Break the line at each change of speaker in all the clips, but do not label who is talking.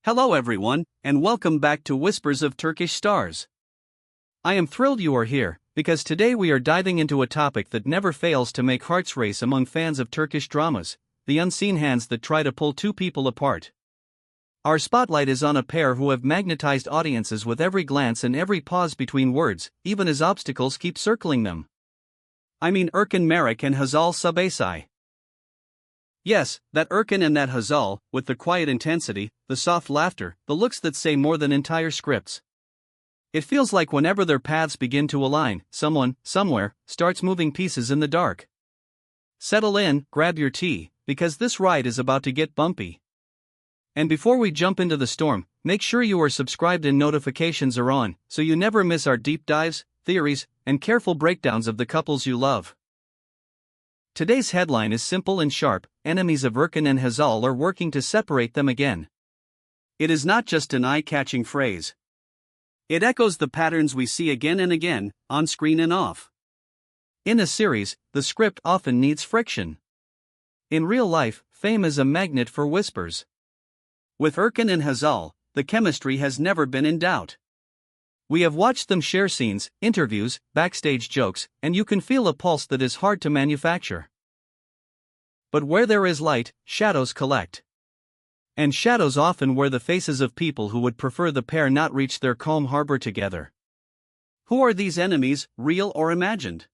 Hello everyone, and welcome back to Whispers of Turkish Stars. I am thrilled you are here, because today we are diving into a topic that never fails to make hearts race among fans of Turkish dramas, the unseen hands that try to pull two people apart. Our spotlight is on a pair who have magnetized audiences with every glance and every pause between words, even as obstacles keep circling them. I mean Erkan Meriç and Hazal Subaşı. Yes, that Erkan and that Hazal, with the quiet intensity, the soft laughter, the looks that say more than entire scripts. It feels like whenever their paths begin to align, someone, somewhere, starts moving pieces in the dark. Settle in, grab your tea, because this ride is about to get bumpy. And before we jump into the storm, make sure you are subscribed and notifications are on, so you never miss our deep dives, theories, and careful breakdowns of the couples you love. Today's headline is simple and sharp: enemies of Erkan and Hazal are working to separate them again. It is not just an eye-catching phrase. It echoes the patterns we see again and again, on screen and off. In a series, the script often needs friction. In real life, fame is a magnet for whispers. With Erkan and Hazal, the chemistry has never been in doubt. We have watched them share scenes, interviews, backstage jokes, and you can feel a pulse that is hard to manufacture. But where there is light, shadows collect. And shadows often wear the faces of people who would prefer the pair not reach their calm harbor together. Who are these enemies, real or imagined?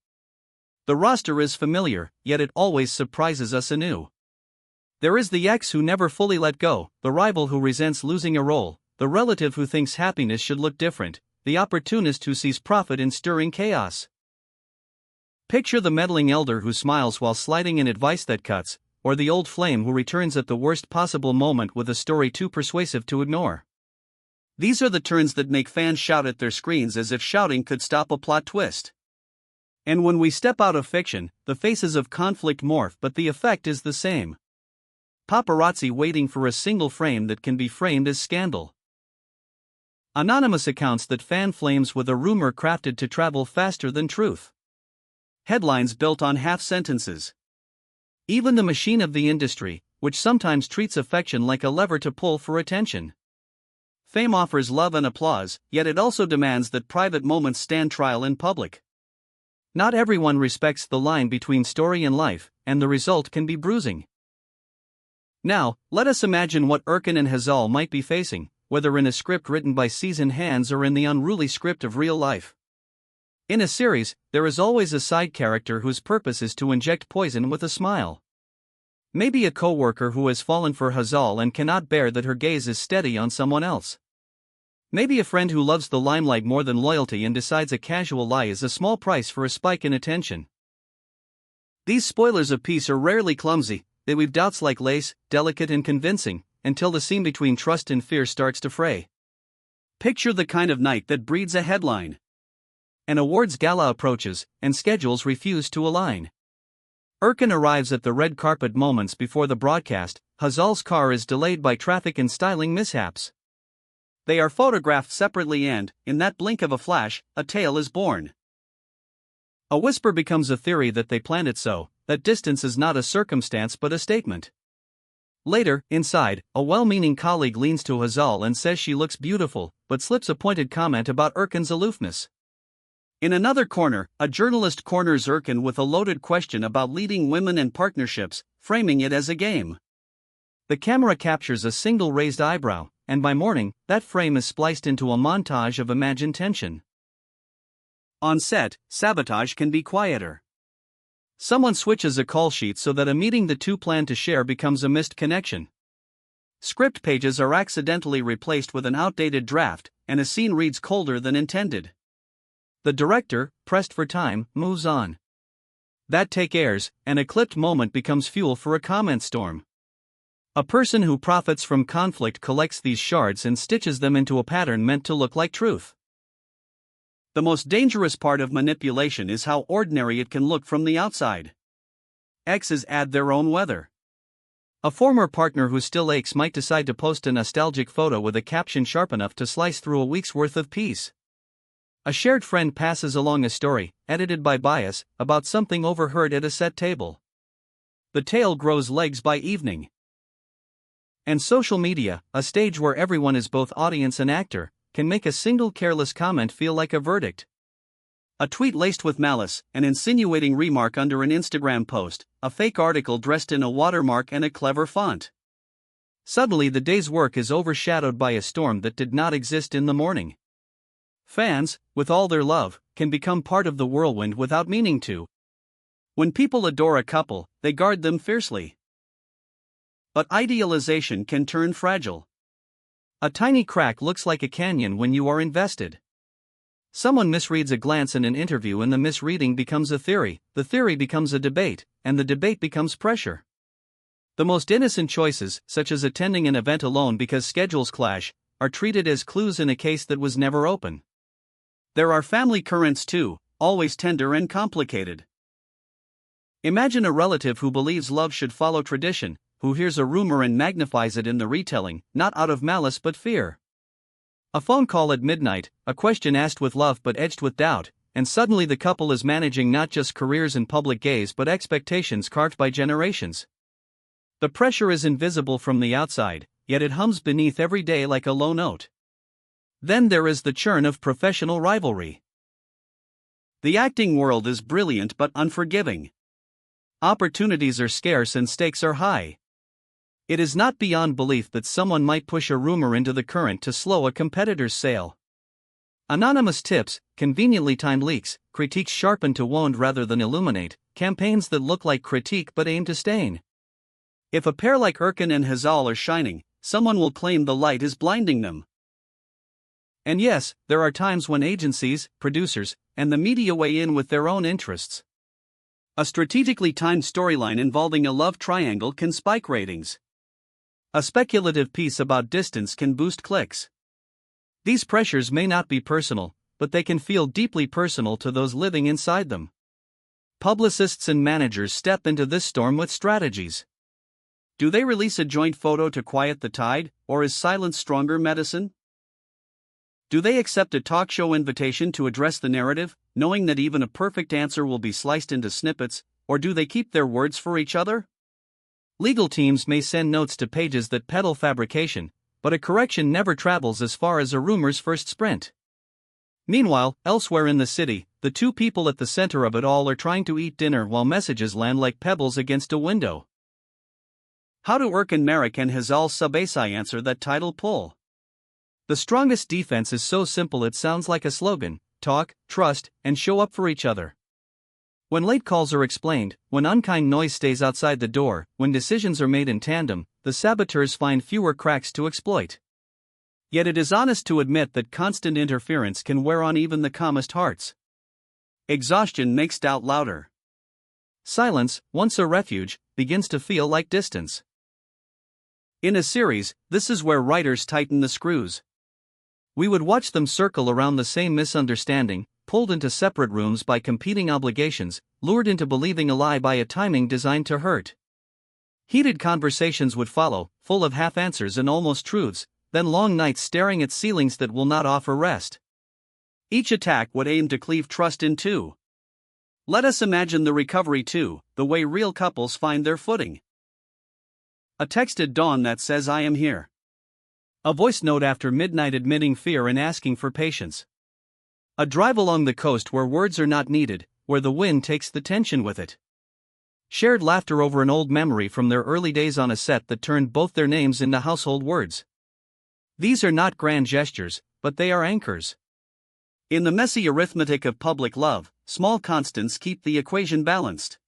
The roster is familiar, yet it always surprises us anew. There is the ex who never fully let go, the rival who resents losing a role, the relative who thinks happiness should look different, the opportunist who sees profit in stirring chaos. Picture the meddling elder who smiles while sliding in advice that cuts, or the old flame who returns at the worst possible moment with a story too persuasive to ignore. These are the turns that make fans shout at their screens as if shouting could stop a plot twist. And when we step out of fiction, the faces of conflict morph, but the effect is the same. Paparazzi waiting for a single frame that can be framed as scandal. Anonymous accounts that fan flames with a rumor crafted to travel faster than truth. Headlines built on half sentences. Even the machine of the industry, which sometimes treats affection like a lever to pull for attention. Fame offers love and applause, yet it also demands that private moments stand trial in public. Not everyone respects the line between story and life, and the result can be bruising. Now, let us imagine what Erkan and Hazal might be facing, whether in a script written by seasoned hands or in the unruly script of real life. In a series, there is always a side character whose purpose is to inject poison with a smile. Maybe a co-worker who has fallen for Hazal and cannot bear that her gaze is steady on someone else. Maybe a friend who loves the limelight more than loyalty and decides a casual lie is a small price for a spike in attention. These spoilers of peace are rarely clumsy, they weave doubts like lace, delicate and convincing, until the seam between trust and fear starts to fray. Picture the kind of night that breeds a headline. An awards gala approaches, and schedules refuse to align. Erkan arrives at the red carpet moments before the broadcast, Hazal's car is delayed by traffic and styling mishaps. They are photographed separately and, in that blink of a flash, a tale is born. A whisper becomes a theory that they planned it so, that distance is not a circumstance but a statement. Later, inside, a well-meaning colleague leans to Hazal and says she looks beautiful, but slips a pointed comment about Erkan's aloofness. In another corner, a journalist corners Erkan with a loaded question about leading women and partnerships, framing it as a game. The camera captures a single raised eyebrow, and by morning, that frame is spliced into a montage of imagined tension. On set, sabotage can be quieter. Someone switches a call sheet so that a meeting the two plan to share becomes a missed connection. Script pages are accidentally replaced with an outdated draft, and a scene reads colder than intended. The director, pressed for time, moves on. That take airs, and a clipped moment becomes fuel for a comment storm. A person who profits from conflict collects these shards and stitches them into a pattern meant to look like truth. The most dangerous part of manipulation is how ordinary it can look from the outside. Exes add their own weather. A former partner who still aches might decide to post a nostalgic photo with a caption sharp enough to slice through a week's worth of peace. A shared friend passes along a story, edited by bias, about something overheard at a set table. The tale grows legs by evening. And social media, a stage where everyone is both audience and actor, can make a single careless comment feel like a verdict. A tweet laced with malice, an insinuating remark under an Instagram post, a fake article dressed in a watermark and a clever font. Suddenly the day's work is overshadowed by a storm that did not exist in the morning. Fans, with all their love, can become part of the whirlwind without meaning to. When people adore a couple, they guard them fiercely. But idealization can turn fragile. A tiny crack looks like a canyon when you are invested. Someone misreads a glance in an interview and the misreading becomes a theory, the theory becomes a debate, and the debate becomes pressure. The most innocent choices, such as attending an event alone because schedules clash, are treated as clues in a case that was never open. There are family currents too, always tender and complicated. Imagine a relative who believes love should follow tradition, who hears a rumor and magnifies it in the retelling, not out of malice but fear. A phone call at midnight, a question asked with love but edged with doubt, and suddenly the couple is managing not just careers and public gaze but expectations carved by generations. The pressure is invisible from the outside, yet it hums beneath every day like a low note. Then there is the churn of professional rivalry. The acting world is brilliant but unforgiving. Opportunities are scarce and stakes are high. It is not beyond belief that someone might push a rumor into the current to slow a competitor's sale. Anonymous tips, conveniently timed leaks, critiques sharpened to wound rather than illuminate, campaigns that look like critique but aim to stain. If a pair like Erkan and Hazal are shining, someone will claim the light is blinding them. And yes, there are times when agencies, producers, and the media weigh in with their own interests. A strategically timed storyline involving a love triangle can spike ratings. A speculative piece about distance can boost clicks. These pressures may not be personal, but they can feel deeply personal to those living inside them. Publicists and managers step into this storm with strategies. Do they release a joint photo to quiet the tide, or is silence stronger medicine? Do they accept a talk show invitation to address the narrative, knowing that even a perfect answer will be sliced into snippets, or do they keep their words for each other? Legal teams may send notes to pages that peddle fabrication, but a correction never travels as far as a rumor's first sprint. Meanwhile, elsewhere in the city, the two people at the center of it all are trying to eat dinner while messages land like pebbles against a window. How do Erkan, Meriç and Hazal Subaşı answer that tidal pull? The strongest defense is so simple it sounds like a slogan: talk, trust, and show up for each other. When late calls are explained, when unkind noise stays outside the door, when decisions are made in tandem, the saboteurs find fewer cracks to exploit. Yet it is honest to admit that constant interference can wear on even the calmest hearts. Exhaustion makes doubt louder. Silence, once a refuge, begins to feel like distance. In a series, this is where writers tighten the screws. We would watch them circle around the same misunderstanding, pulled into separate rooms by competing obligations, lured into believing a lie by a timing designed to hurt. Heated conversations would follow, full of half-answers and almost truths, then long nights staring at ceilings that will not offer rest. Each attack would aim to cleave trust in two. Let us imagine the recovery too, the way real couples find their footing. A text at dawn that says "I am here." A voice note after midnight admitting fear and asking for patience. A drive along the coast where words are not needed, where the wind takes the tension with it. Shared laughter over an old memory from their early days on a set that turned both their names into household words. These are not grand gestures, but they are anchors. In the messy arithmetic of public love, small constants keep the equation balanced.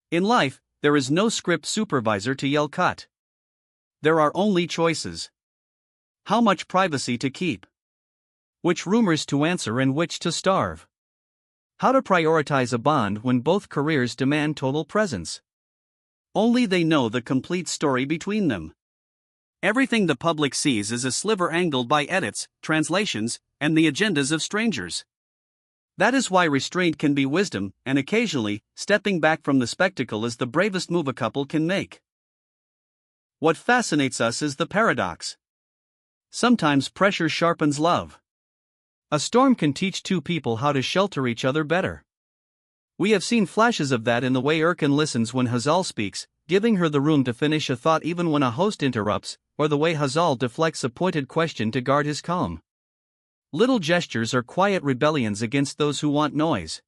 In life, there is no script supervisor to yell cut. There are only choices. How much privacy to keep? Which rumors to answer and which to starve? How to prioritize a bond when both careers demand total presence? Only they know the complete story between them. Everything the public sees is a sliver angled by edits, translations, and the agendas of strangers. That is why restraint can be wisdom, and occasionally, stepping back from the spectacle is the bravest move a couple can make. What fascinates us is the paradox. Sometimes pressure sharpens love. A storm can teach two people how to shelter each other better. We have seen flashes of that in the way Erkan listens when Hazal speaks, giving her the room to finish a thought even when a host interrupts, or the way Hazal deflects a pointed question to guard his calm. Little gestures are quiet rebellions against those who want noise.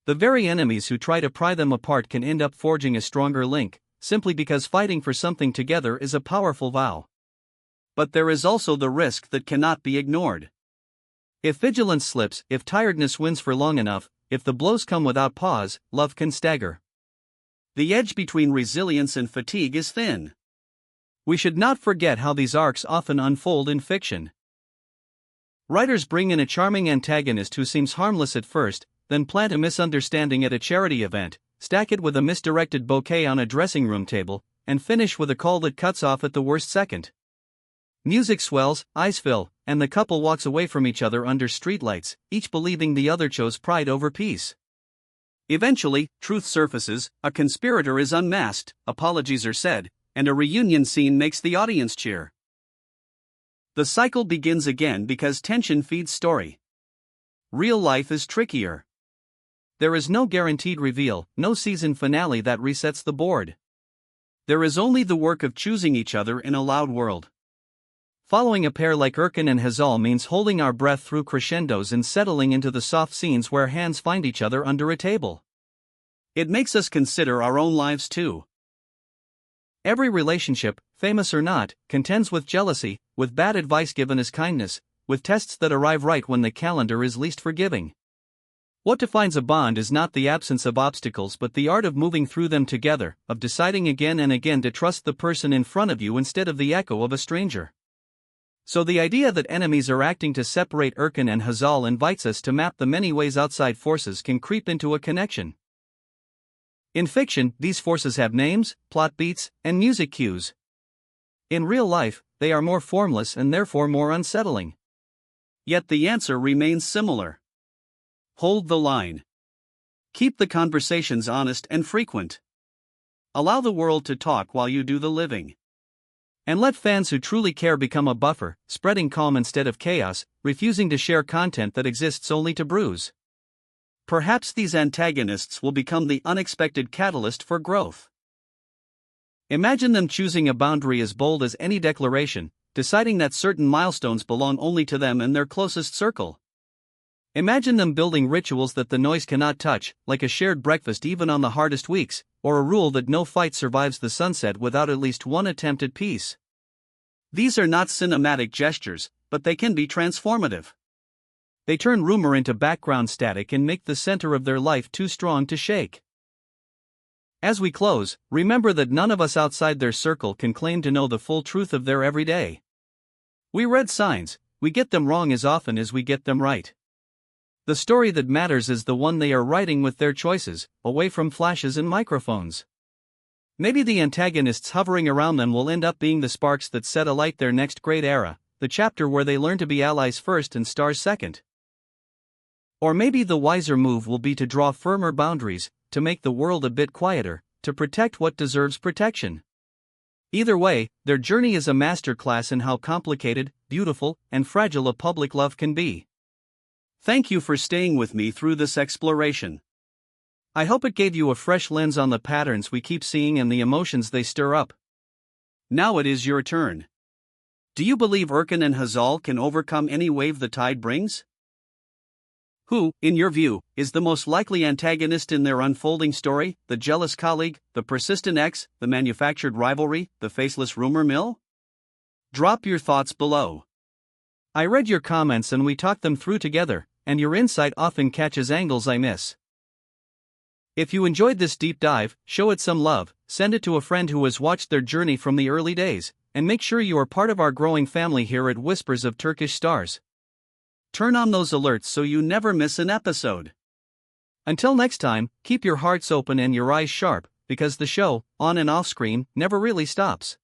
The very enemies who try to pry them apart can end up forging a stronger link, simply because fighting for something together is a powerful vow. But there is also the risk that cannot be ignored. If vigilance slips, if tiredness wins for long enough, if the blows come without pause, love can stagger. The edge between resilience and fatigue is thin. We should not forget how these arcs often unfold in fiction. Writers bring in a charming antagonist who seems harmless at first, then plant a misunderstanding at a charity event, stack it with a misdirected bouquet on a dressing room table, and finish with a call that cuts off at the worst second. Music swells, eyes fill, and the couple walks away from each other under streetlights, each believing the other chose pride over peace. Eventually, truth surfaces, a conspirator is unmasked, apologies are said, and a reunion scene makes the audience cheer. The cycle begins again because tension feeds story. Real life is trickier. There is no guaranteed reveal, no season finale that resets the board. There is only the work of choosing each other in a loud world. Following a pair like Erkan and Hazal means holding our breath through crescendos and settling into the soft scenes where hands find each other under a table. It makes us consider our own lives too. Every relationship, famous or not, contends with jealousy, with bad advice given as kindness, with tests that arrive right when the calendar is least forgiving. What defines a bond is not the absence of obstacles but the art of moving through them together, of deciding again and again to trust the person in front of you instead of the echo of a stranger. So the idea that enemies are acting to separate Erkan and Hazal invites us to map the many ways outside forces can creep into a connection. In fiction, these forces have names, plot beats, and music cues. In real life, they are more formless and therefore more unsettling. Yet the answer remains similar. Hold the line. Keep the conversations honest and frequent. Allow the world to talk while you do the living. And let fans who truly care become a buffer, spreading calm instead of chaos, refusing to share content that exists only to bruise. Perhaps these antagonists will become the unexpected catalyst for growth. Imagine them choosing a boundary as bold as any declaration, deciding that certain milestones belong only to them and their closest circle. Imagine them building rituals that the noise cannot touch, like a shared breakfast even on the hardest weeks, or a rule that no fight survives the sunset without at least one attempt at peace. These are not cinematic gestures, but they can be transformative. They turn rumor into background static and make the center of their life too strong to shake. As we close, remember that none of us outside their circle can claim to know the full truth of their everyday. We read signs, we get them wrong as often as we get them right. The story that matters is the one they are writing with their choices, away from flashes and microphones. Maybe the antagonists hovering around them will end up being the sparks that set alight their next great era, the chapter where they learn to be allies first and stars second. Or maybe the wiser move will be to draw firmer boundaries, to make the world a bit quieter, to protect what deserves protection. Either way, their journey is a masterclass in how complicated, beautiful, and fragile a public love can be. Thank you for staying with me through this exploration. I hope it gave you a fresh lens on the patterns we keep seeing and the emotions they stir up. Now it is your turn. Do you believe Erkan and Hazal can overcome any wave the tide brings? Who, in your view, is the most likely antagonist in their unfolding story? The jealous colleague, the persistent ex, the manufactured rivalry, the faceless rumor mill? Drop your thoughts below. I read your comments and we talked them through together, and your insight often catches angles I miss. If you enjoyed this deep dive, show it some love, send it to a friend who has watched their journey from the early days, and make sure you are part of our growing family here at Whispers of Turkish Stars. Turn on those alerts so you never miss an episode. Until next time, keep your hearts open and your eyes sharp, because the show, on and off screen, never really stops.